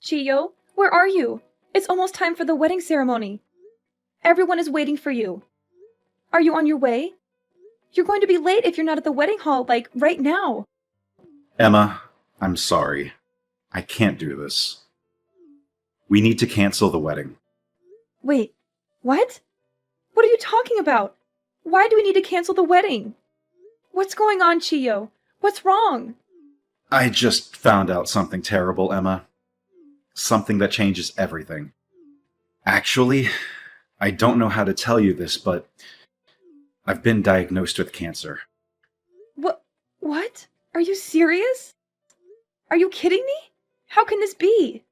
Chiyo, where are you? It's almost time for the wedding ceremony. Everyone is waiting for you. Are you on your way? You're going to be late if you're not at the wedding hall, like, right now. Emma, I'm sorry. I can't do this. We need to cancel the wedding. Wait, what? What are you talking about? Why do we need to cancel the wedding? What's going on, Chiyo? What's wrong? I just found out something terrible, Emma. Something that changes everything. Actually, I don't know how to tell you this, but I've been diagnosed with cancer. What? Are you serious? Are you kidding me? How can this be?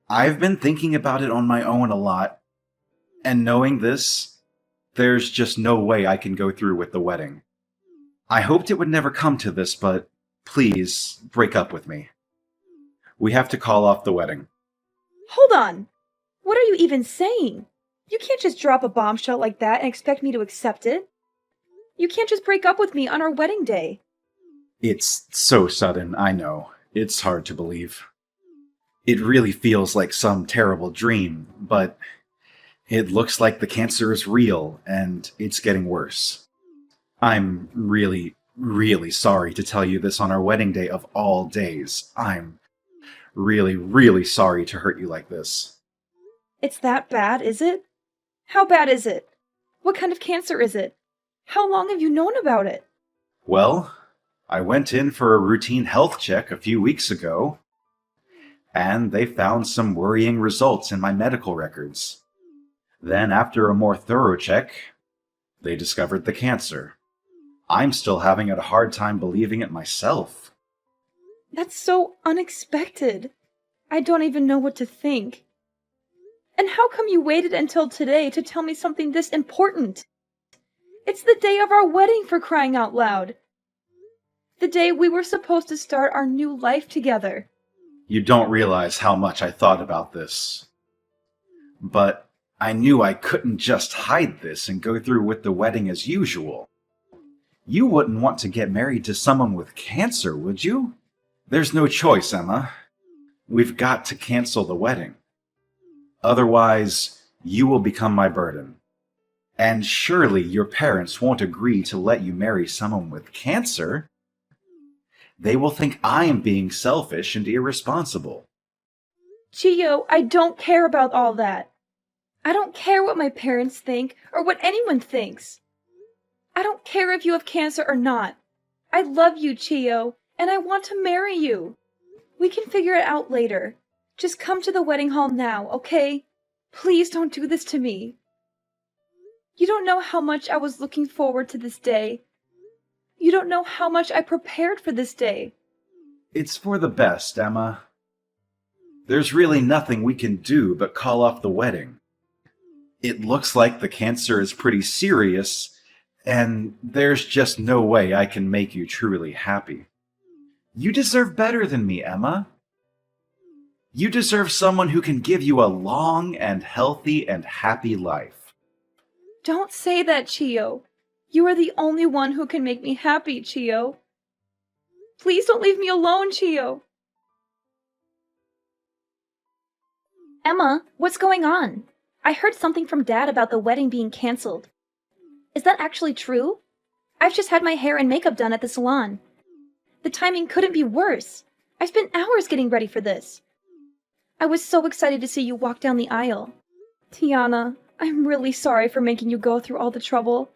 I've been thinking about it on my own a lot, and knowing this, there's just no way I can go through with the wedding. I hoped it would never come to this, but please, break up with me. We have to call off the wedding. Hold on! What are you even saying? You can't just drop a bombshell like that and expect me to accept it. You can't just break up with me on our wedding day. It's so sudden, I know. It's hard to believe. It really feels like some terrible dream, but it looks like the cancer is real, and it's getting worse. I'm really, really sorry to tell you this on our wedding day of all days. I'm really, really sorry to hurt you like this. It's that bad, is it? How bad is it? What kind of cancer is it? How long have you known about it? Well, I went in for a routine health check a few weeks ago, and they found some worrying results in my medical records. Then, after a more thorough check, they discovered the cancer. I'm still having a hard time believing it myself. That's so unexpected. I don't even know what to think. And how come you waited until today to tell me something this important? It's the day of our wedding, for crying out loud. The day we were supposed to start our new life together. You don't realize how much I thought about this. But I knew I couldn't just hide this and go through with the wedding as usual. You wouldn't want to get married to someone with cancer, would you? There's no choice, Emma. We've got to cancel the wedding. Otherwise, you will become my burden. And surely your parents won't agree to let you marry someone with cancer. They will think I am being selfish and irresponsible. Chiyo, I don't care about all that. I don't care what my parents think or what anyone thinks. I don't care if you have cancer or not. I love you, Chiyo, and I want to marry you. We can figure it out later. Just come to the wedding hall now, okay? Please don't do this to me. You don't know how much I was looking forward to this day. You don't know how much I prepared for this day. It's for the best, Emma. There's really nothing we can do but call off the wedding. It looks like the cancer is pretty serious, and there's just no way I can make you truly happy. You deserve better than me, Emma. You deserve someone who can give you a long and healthy and happy life. Don't say that, Chiyo. You are the only one who can make me happy, Chiyo. Please don't leave me alone, Chiyo. Emma, what's going on? I heard something from Dad about the wedding being canceled. Is that actually true? I've just had my hair and makeup done at the salon. The timing couldn't be worse. I spent hours getting ready for this. I was so excited to see you walk down the aisle. Tiana, I'm really sorry for making you go through all the trouble.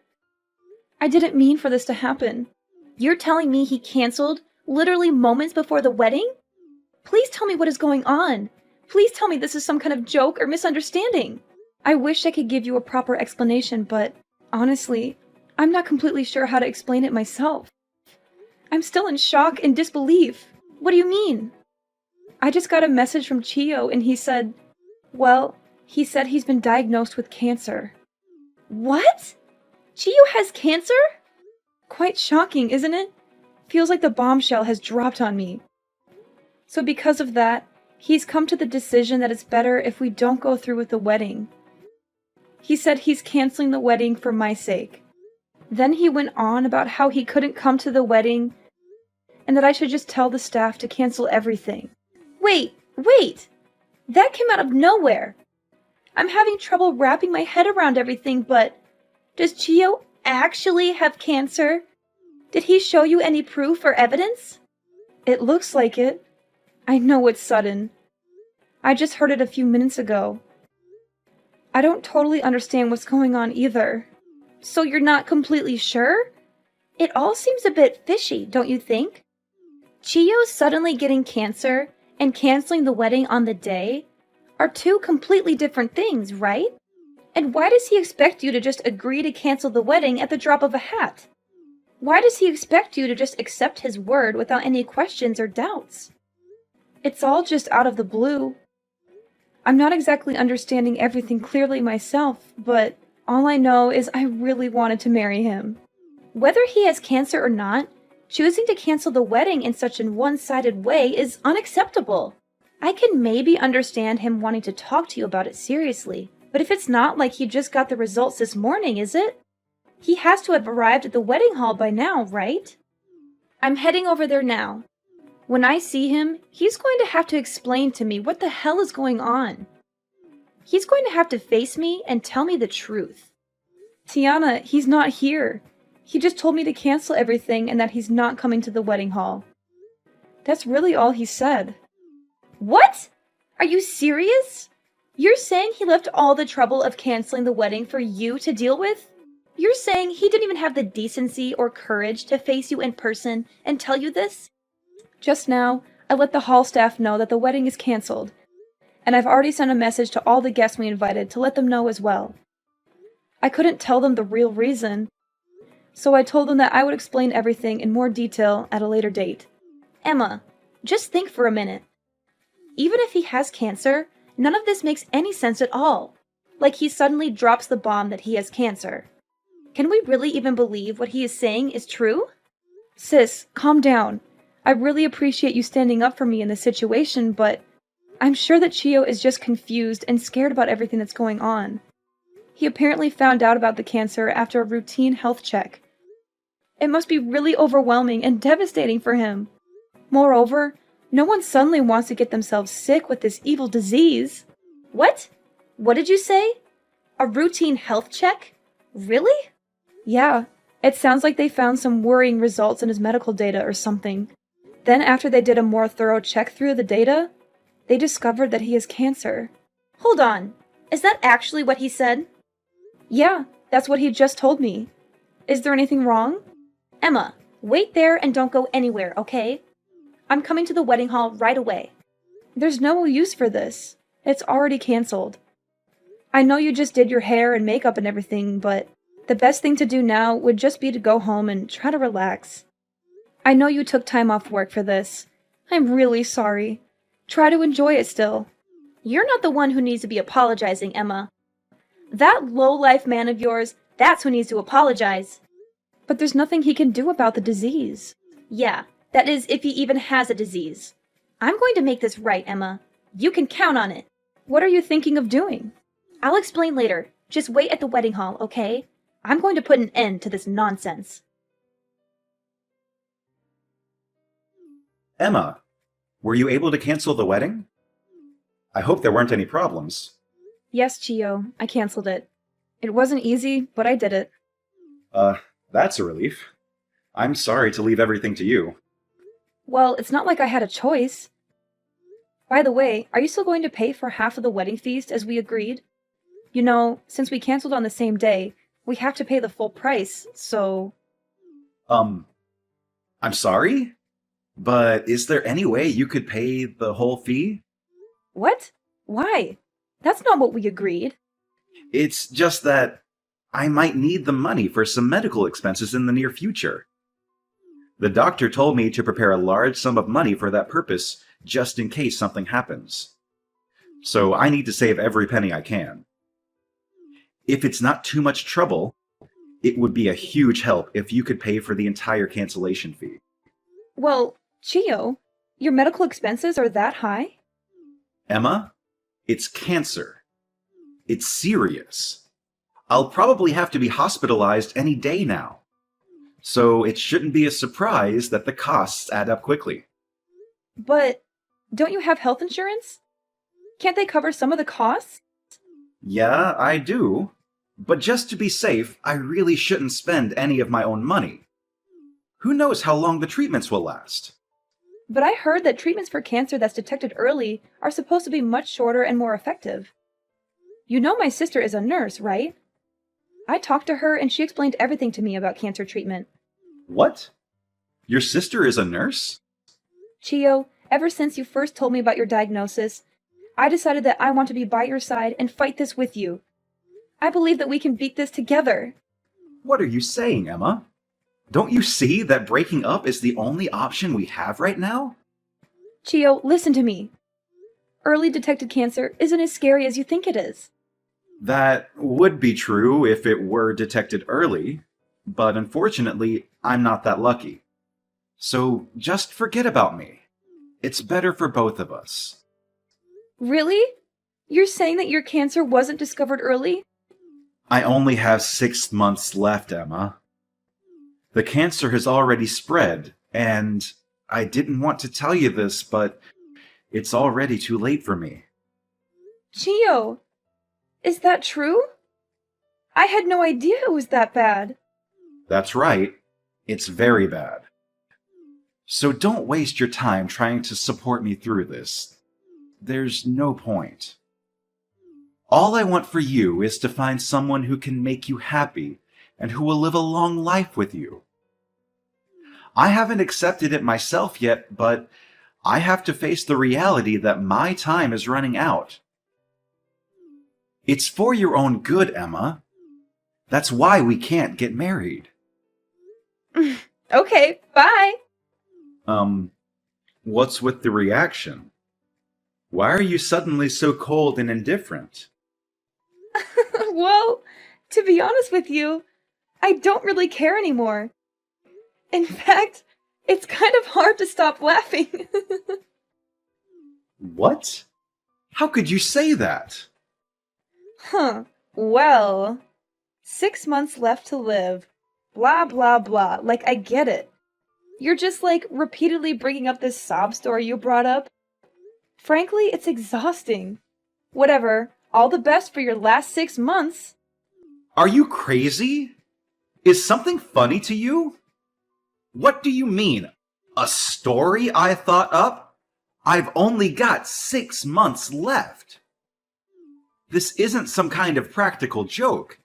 I didn't mean for this to happen. You're telling me he canceled, literally moments before the wedding? Please tell me what is going on. Please tell me this is some kind of joke or misunderstanding. I wish I could give you a proper explanation, but honestly, I'm not completely sure how to explain it myself. I'm still in shock and disbelief. What do you mean? I just got a message from Chiyo and he said he's been diagnosed with cancer. What? Chiyo has cancer? Quite shocking, isn't it? Feels like the bombshell has dropped on me. So because of that, he's come to the decision that it's better if we don't go through with the wedding. He said he's canceling the wedding for my sake. Then he went on about how he couldn't come to the wedding and that I should just tell the staff to cancel everything. Wait! That came out of nowhere. I'm having trouble wrapping my head around everything, but does Chio actually have cancer? Did he show you any proof or evidence? It looks like it. I know it's sudden. I just heard it a few minutes ago. I don't totally understand what's going on either. So you're not completely sure? It all seems a bit fishy, don't you think? Chio suddenly getting cancer and canceling the wedding on the day are two completely different things, right? And why does he expect you to just agree to cancel the wedding at the drop of a hat? Why does he expect you to just accept his word without any questions or doubts? It's all just out of the blue. I'm not exactly understanding everything clearly myself, but all I know is I really wanted to marry him. Whether he has cancer or not, choosing to cancel the wedding in such a one-sided way is unacceptable. I can maybe understand him wanting to talk to you about it seriously, but if it's not like he just got the results this morning, is it? He has to have arrived at the wedding hall by now, right? I'm heading over there now. When I see him, he's going to have to explain to me what the hell is going on. He's going to have to face me and tell me the truth. Tiana, he's not here. He just told me to cancel everything and that he's not coming to the wedding hall. That's really all he said. What? Are you serious? You're saying he left all the trouble of canceling the wedding for you to deal with? You're saying he didn't even have the decency or courage to face you in person and tell you this? Just now, I let the hall staff know that the wedding is canceled, and I've already sent a message to all the guests we invited to let them know as well. I couldn't tell them the real reason, so I told them that I would explain everything in more detail at a later date. Emma, just think for a minute. Even if he has cancer, none of this makes any sense at all. Like he suddenly drops the bomb that he has cancer. Can we really even believe what he is saying is true? Sis, calm down. I really appreciate you standing up for me in this situation, but I'm sure that Chio is just confused and scared about everything that's going on. He apparently found out about the cancer after a routine health check. It must be really overwhelming and devastating for him. Moreover, no one suddenly wants to get themselves sick with this evil disease. What? What did you say? A routine health check? Really? Yeah, it sounds like they found some worrying results in his medical data or something. Then after they did a more thorough check through the data, they discovered that he has cancer. Hold on, is that actually what he said? Yeah, that's what he just told me. Is there anything wrong? Emma, wait there and don't go anywhere, okay? I'm coming to the wedding hall right away. There's no use for this. It's already canceled. I know you just did your hair and makeup and everything, but the best thing to do now would just be to go home and try to relax. I know you took time off work for this. I'm really sorry. Try to enjoy it still. You're not the one who needs to be apologizing, Emma. That low-life man of yours, that's who needs to apologize. But there's nothing he can do about the disease. Yeah, that is if he even has a disease. I'm going to make this right, Emma. You can count on it. What are you thinking of doing? I'll explain later. Just wait at the wedding hall, okay? I'm going to put an end to this nonsense. Emma, were you able to cancel the wedding? I hope there weren't any problems. Yes, Chio, I canceled it. It wasn't easy, but I did it. That's a relief. I'm sorry to leave everything to you. Well, it's not like I had a choice. By the way, are you still going to pay for half of the wedding feast as we agreed? You know, since we canceled on the same day, we have to pay the full price, so... I'm sorry? But is there any way you could pay the whole fee? What? Why? That's not what we agreed. It's just that I might need the money for some medical expenses in the near future. The doctor told me to prepare a large sum of money for that purpose, just in case something happens. So I need to save every penny I can. If it's not too much trouble, it would be a huge help if you could pay for the entire cancellation fee. Well, Chio, your medical expenses are that high? Emma, it's cancer. It's serious. I'll probably have to be hospitalized any day now. So it shouldn't be a surprise that the costs add up quickly. But don't you have health insurance? Can't they cover some of the costs? Yeah, I do. But just to be safe, I really shouldn't spend any of my own money. Who knows how long the treatments will last? But I heard that treatments for cancer that's detected early are supposed to be much shorter and more effective. You know my sister is a nurse, right? I talked to her and she explained everything to me about cancer treatment. What? Your sister is a nurse? Chio, ever since you first told me about your diagnosis, I decided that I want to be by your side and fight this with you. I believe that we can beat this together. What are you saying, Emma? Don't you see that breaking up is the only option we have right now? Chio, listen to me. Early detected cancer isn't as scary as you think it is. That would be true if it were detected early, but unfortunately, I'm not that lucky. So just forget about me. It's better for both of us. Really? You're saying that your cancer wasn't discovered early? I only have 6 months left, Emma. The cancer has already spread, and I didn't want to tell you this, but it's already too late for me. Chio, is that true? I had no idea it was that bad. That's right. It's very bad. So don't waste your time trying to support me through this. There's no point. All I want for you is to find someone who can make you happy and who will live a long life with you. I haven't accepted it myself yet, but I have to face the reality that my time is running out. It's for your own good, Emma. That's why we can't get married. Okay, bye. What's with the reaction? Why are you suddenly so cold and indifferent? Well, to be honest with you, I don't really care anymore. In fact, it's kind of hard to stop laughing. What? How could you say that? Well, 6 months left to live. Blah, blah, blah. Like, I get it. You're just, like, repeatedly bringing up this sob story you brought up. Frankly, it's exhausting. Whatever. All the best for your last 6 months. Are you crazy? Is something funny to you? What do you mean? A story I thought up? I've only got 6 months left. This isn't some kind of practical joke.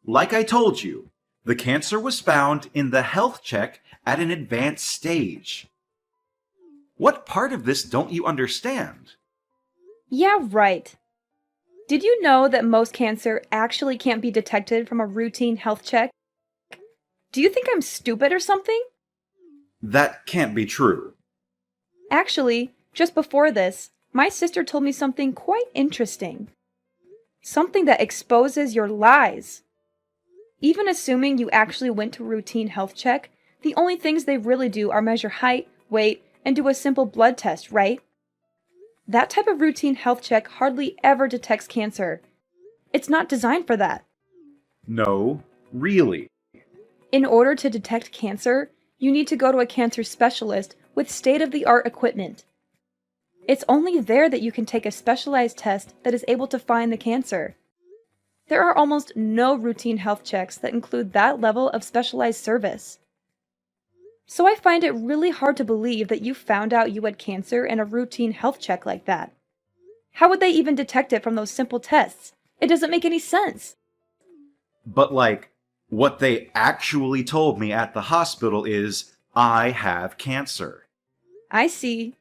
Like I told you, the cancer was found in the health check at an advanced stage. What part of this don't you understand? Yeah, right. Did you know that most cancer actually can't be detected from a routine health check? Do you think I'm stupid or something? That can't be true. Actually, just before this, my sister told me something quite interesting. Something that exposes your lies. Even assuming you actually went to a routine health check, the only things they really do are measure height, weight, and do a simple blood test, right? That type of routine health check hardly ever detects cancer. It's not designed for that. No, really. In order to detect cancer, you need to go to a cancer specialist with state-of-the-art equipment. It's only there that you can take a specialized test that is able to find the cancer. There are almost no routine health checks that include that level of specialized service. So I find it really hard to believe that you found out you had cancer in a routine health check like that. How would they even detect it from those simple tests? It doesn't make any sense. But what they actually told me at the hospital is, I have cancer. I see.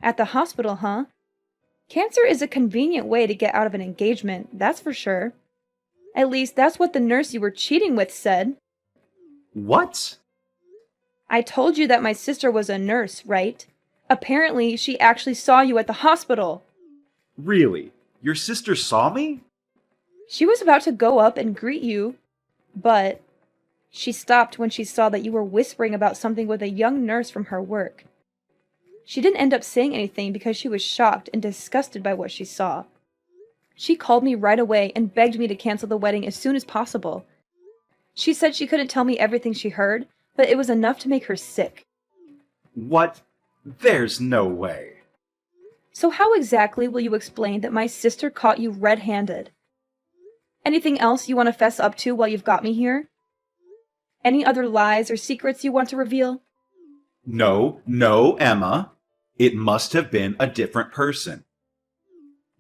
At the hospital, huh? Cancer is a convenient way to get out of an engagement, that's for sure. At least that's what the nurse you were cheating with said. What? I told you that my sister was a nurse, right? Apparently, she actually saw you at the hospital. Really? Your sister saw me? She was about to go up and greet you, but she stopped when she saw that you were whispering about something with a young nurse from her work. She didn't end up saying anything because she was shocked and disgusted by what she saw. She called me right away and begged me to cancel the wedding as soon as possible. She said she couldn't tell me everything she heard, but it was enough to make her sick. What? There's no way. So how exactly will you explain that my sister caught you red-handed? Anything else you want to fess up to while you've got me here? Any other lies or secrets you want to reveal? No, no, Emma. It must have been a different person.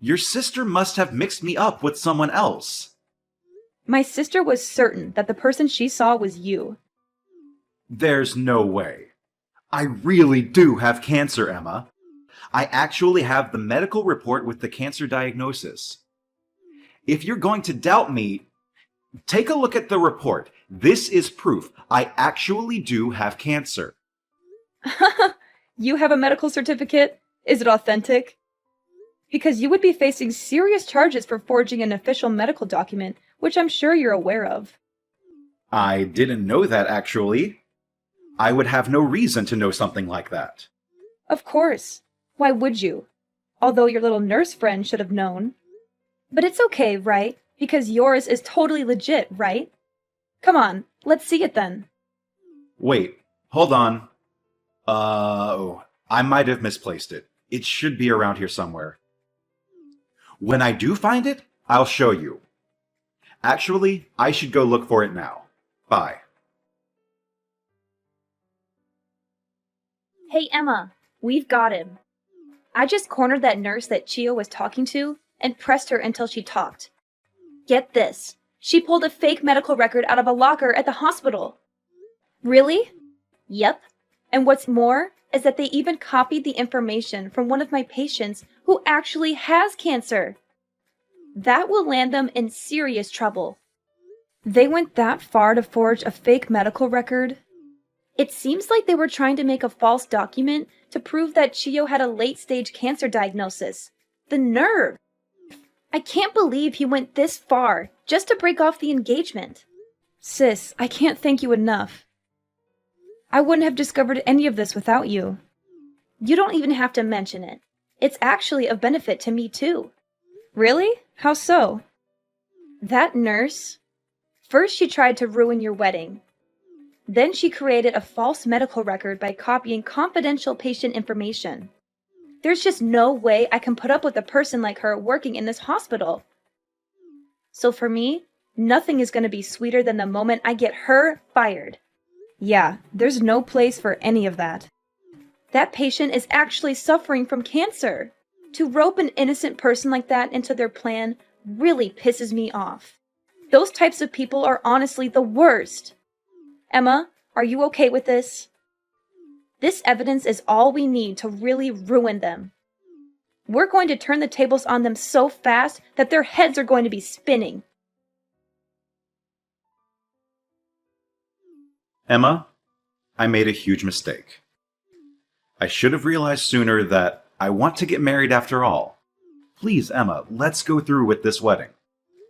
Your sister must have mixed me up with someone else. My sister was certain that the person she saw was you. There's no way. I really do have cancer, Emma. I actually have the medical report with the cancer diagnosis. If you're going to doubt me, take a look at the report. This is proof. I actually do have cancer. You have a medical certificate? Is it authentic? Because you would be facing serious charges for forging an official medical document, which I'm sure you're aware of. I didn't know that, actually. I would have no reason to know something like that. Of course. Why would you? Although your little nurse friend should have known. But it's okay, right? Because yours is totally legit, right? Come on, let's see it then. Wait, hold on. I might have misplaced it. It should be around here somewhere. When I do find it, I'll show you. Actually, I should go look for it now. Bye. Hey, Emma, we've got him. I just cornered that nurse that Chio was talking to and pressed her until she talked. Get this. She pulled a fake medical record out of a locker at the hospital. Really? Yep. And what's more is that they even copied the information from one of my patients who actually has cancer. That will land them in serious trouble. They went that far to forge a fake medical record? It seems like they were trying to make a false document to prove that Chio had a late-stage cancer diagnosis. The nerve! I can't believe he went this far just to break off the engagement. Sis, I can't thank you enough. I wouldn't have discovered any of this without you. You don't even have to mention it. It's actually of benefit to me too. Really? How so? That nurse? First she tried to ruin your wedding. Then she created a false medical record by copying confidential patient information. There's just no way I can put up with a person like her working in this hospital. So for me, nothing is going to be sweeter than the moment I get her fired. Yeah, there's no place for any of that. That patient is actually suffering from cancer. To rope an innocent person like that into their plan really pisses me off. Those types of people are honestly the worst. Emma, are you okay with this? This evidence is all we need to really ruin them. We're going to turn the tables on them so fast that their heads are going to be spinning. Emma, I made a huge mistake. I should have realized sooner that I want to get married after all. Please, Emma, let's go through with this wedding.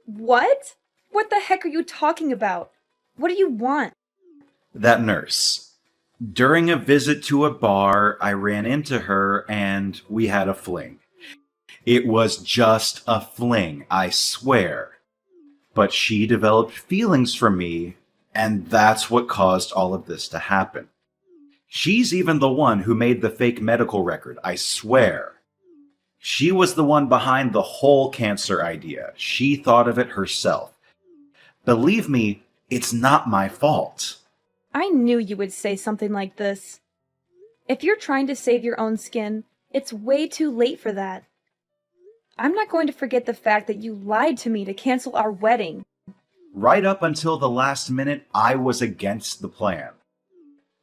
What? What the heck are you talking about? What do you want? That nurse. During a visit to a bar, I ran into her and we had a fling. It was just a fling, I swear. But she developed feelings for me, and that's what caused all of this to happen. She's even the one who made the fake medical record, I swear. She was the one behind the whole cancer idea. She thought of it herself. Believe me, it's not my fault. I knew you would say something like this. If you're trying to save your own skin, it's way too late for that. I'm not going to forget the fact that you lied to me to cancel our wedding. Right up until the last minute, I was against the plan.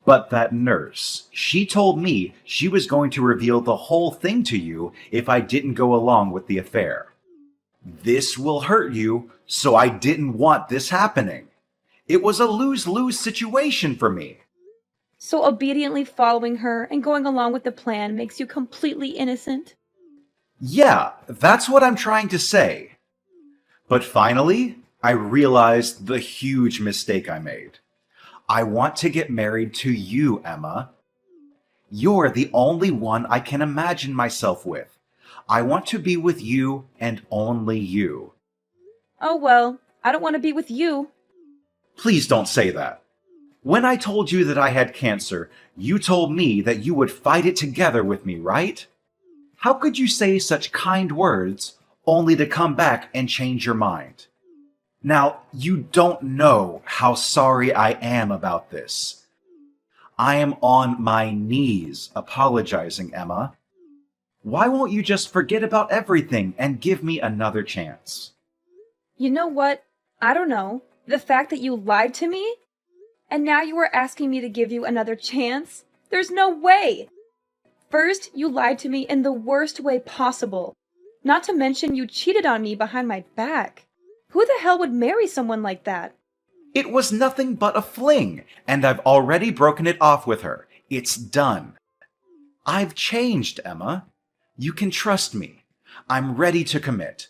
But that nurse, she told me she was going to reveal the whole thing to you if I didn't go along with the affair. This will hurt you, so I didn't want this happening. It was a lose-lose situation for me. So obediently following her and going along with the plan makes you completely innocent? Yeah, that's what I'm trying to say. But finally, I realized the huge mistake I made. I want to get married to you, Emma. You're the only one I can imagine myself with. I want to be with you and only you. Oh well, I don't want to be with you. Please don't say that. When I told you that I had cancer, you told me that you would fight it together with me, right? How could you say such kind words only to come back and change your mind? Now, you don't know how sorry I am about this. I am on my knees apologizing, Emma. Why won't you just forget about everything and give me another chance? You know what? I don't know. The fact that you lied to me? And now you are asking me to give you another chance? There's no way! First, you lied to me in the worst way possible. Not to mention you cheated on me behind my back. Who the hell would marry someone like that? It was nothing but a fling, and I've already broken it off with her. It's done. I've changed, Emma. You can trust me. I'm ready to commit.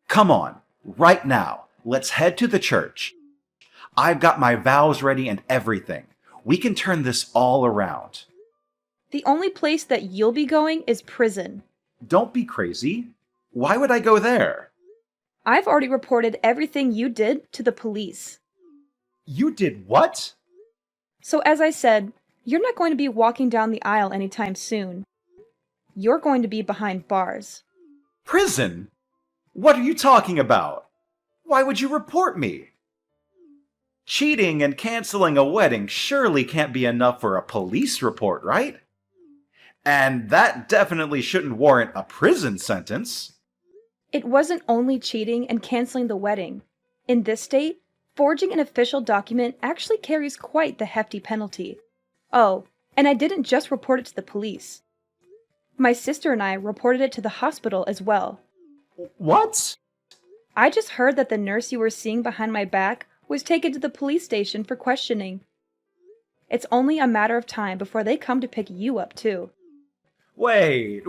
Come on, right now. Let's head to the church. I've got my vows ready and everything. We can turn this all around. The only place that you'll be going is prison. Don't be crazy. Why would I go there? I've already reported everything you did to the police. You did what? So as I said, you're not going to be walking down the aisle anytime soon. You're going to be behind bars. Prison? What are you talking about? Why would you report me? Cheating and canceling a wedding surely can't be enough for a police report, right? And that definitely shouldn't warrant a prison sentence. It wasn't only cheating and canceling the wedding. In this state, forging an official document actually carries quite the hefty penalty. Oh, and I didn't just report it to the police. My sister and I reported it to the hospital as well. What? I just heard that the nurse you were seeing behind my back was taken to the police station for questioning. It's only a matter of time before they come to pick you up, too. Wait.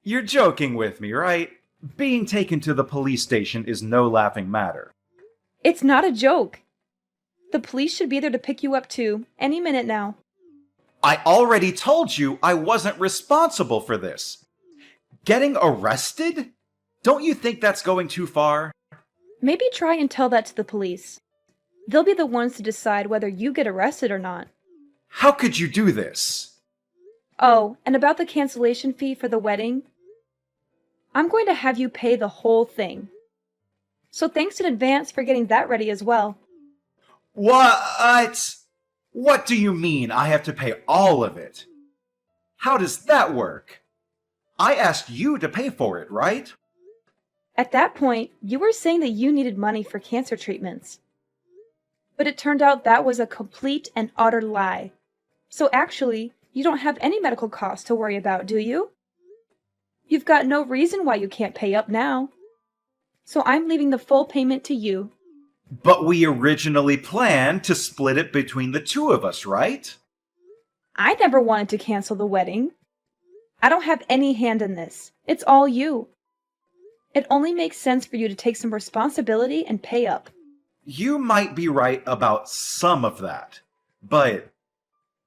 You're joking with me, right? Being taken to the police station is no laughing matter. It's not a joke. The police should be there to pick you up, too, any minute now. I already told you I wasn't responsible for this. Getting arrested? Don't you think that's going too far? Maybe try and tell that to the police. They'll be the ones to decide whether you get arrested or not. How could you do this? Oh, and about the cancellation fee for the wedding? I'm going to have you pay the whole thing. So thanks in advance for getting that ready as well. What? What do you mean I have to pay all of it? How does that work? I asked you to pay for it, right? At that point, you were saying that you needed money for cancer treatments. But it turned out that was a complete and utter lie. So actually, you don't have any medical costs to worry about, do you? You've got no reason why you can't pay up now. So I'm leaving the full payment to you. But we originally planned to split it between the two of us, right? I never wanted to cancel the wedding. I don't have any hand in this. It's all you. It only makes sense for you to take some responsibility and pay up. You might be right about some of that, but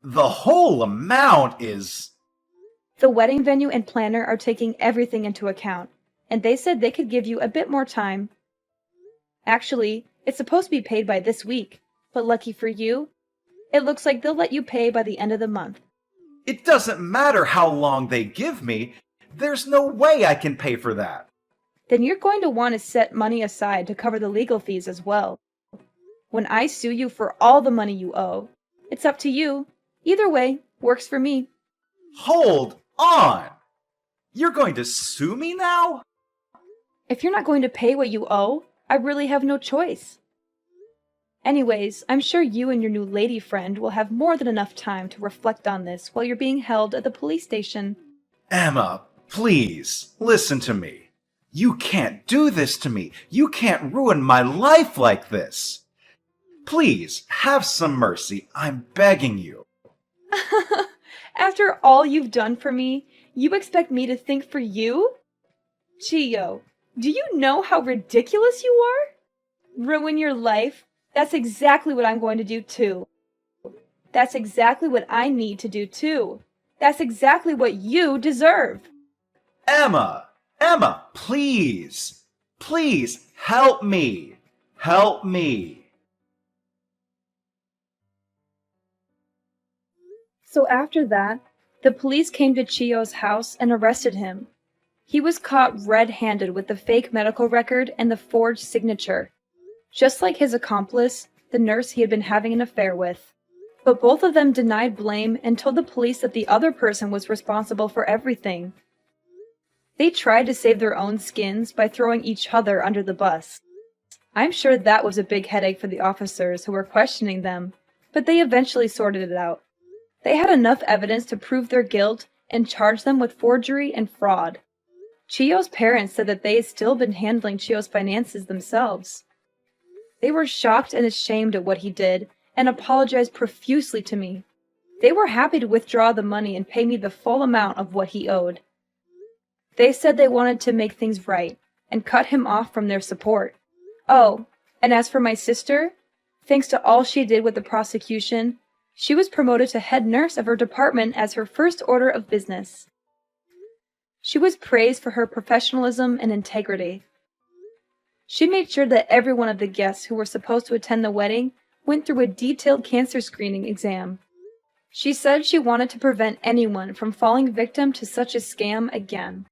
the whole amount is... The wedding venue and planner are taking everything into account, and they said they could give you a bit more time. Actually, it's supposed to be paid by this week, but lucky for you, it looks like they'll let you pay by the end of the month. It doesn't matter how long they give me. There's no way I can pay for that. Then you're going to want to set money aside to cover the legal fees as well. When I sue you for all the money you owe, it's up to you. Either way, works for me. Hold on! You're going to sue me now? If you're not going to pay what you owe, I really have no choice. Anyways, I'm sure you and your new lady friend will have more than enough time to reflect on this while you're being held at the police station. Emma, please, listen to me. You can't do this to me. You can't ruin my life like this. Please, have some mercy. I'm begging you. After all you've done for me, you expect me to think for you? Chiyo, do you know how ridiculous you are? Ruin your life? That's exactly what I'm going to do too. That's exactly what I need to do too. That's exactly what you deserve. Emma, please. Please, help me. Help me. So after that, The police came to Chiyo's house and arrested him. He was caught red-handed with the fake medical record and the forged signature, just like his accomplice, the nurse he had been having an affair with. But both of them denied blame and told the police that the other person was responsible for everything. They tried to save their own skins by throwing each other under the bus. I'm sure that was a big headache for the officers who were questioning them, but they eventually sorted it out. They had enough evidence to prove their guilt and charge them with forgery and fraud. Chiyo's parents said that they had still been handling Chiyo's finances themselves. They were shocked and ashamed at what he did and apologized profusely to me. They were happy to withdraw the money and pay me the full amount of what he owed. They said they wanted to make things right and cut him off from their support. Oh, and as for my sister, thanks to all she did with the prosecution, she was promoted to head nurse of her department as her first order of business. She was praised for her professionalism and integrity. She made sure that every one of the guests who were supposed to attend the wedding went through a detailed cancer screening exam. She said she wanted to prevent anyone from falling victim to such a scam again.